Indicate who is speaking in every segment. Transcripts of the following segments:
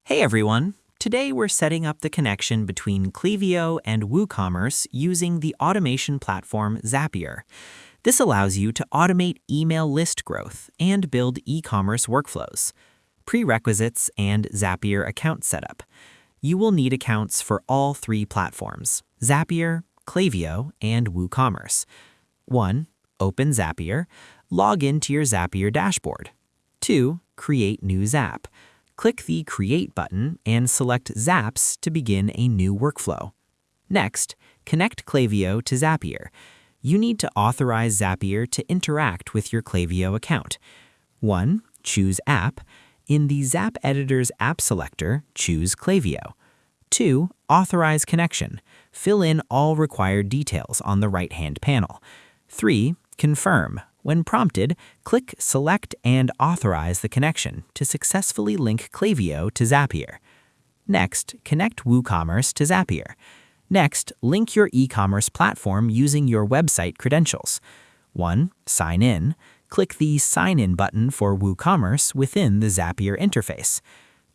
Speaker 1: Hey everyone! Today we're setting up the connection between Klaviyo and WooCommerce using the automation platform Zapier. This allows you to automate email list growth and build e-commerce workflows. Prerequisites and Zapier account setup. You will need accounts for all three platforms, Zapier, Klaviyo, and WooCommerce. 1. Open Zapier. Log into your Zapier dashboard. 2. Create new Zap. Click the Create button and select Zaps to begin a new workflow. Next, connect Klaviyo to Zapier. You need to authorize Zapier to interact with your Klaviyo account. 1. Choose App. In the Zap Editor's App selector, choose Klaviyo. 2. Authorize connection. Fill in all required details on the right-hand panel. 3. Confirm. When prompted, click Select and Authorize the connection to successfully link Klaviyo to Zapier. Next, connect WooCommerce to Zapier. Next, link your e-commerce platform using your website credentials. 1. Sign in. Click the Sign In button for WooCommerce within the Zapier interface.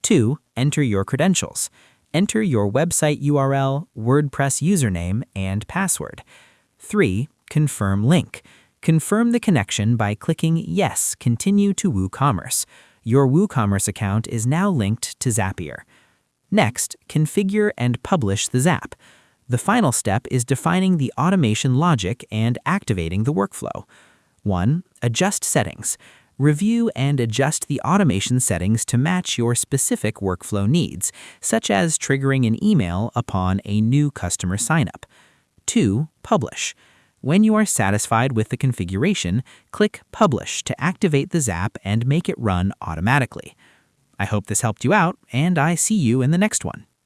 Speaker 1: 2. Enter your credentials. Enter your website URL, WordPress username, and password. 3. Confirm link. Confirm the connection by clicking Yes, Continue to WooCommerce. Your WooCommerce account is now linked to Zapier. Next, configure and publish the Zap. The final step is defining the automation logic and activating the workflow. 1. Adjust settings. Review and adjust the automation settings to match your specific workflow needs, such as triggering an email upon a new customer signup. 2. Publish. When you are satisfied with the configuration, click Publish to activate the Zap and make it run automatically. I hope this helped you out, and I see you in the next one.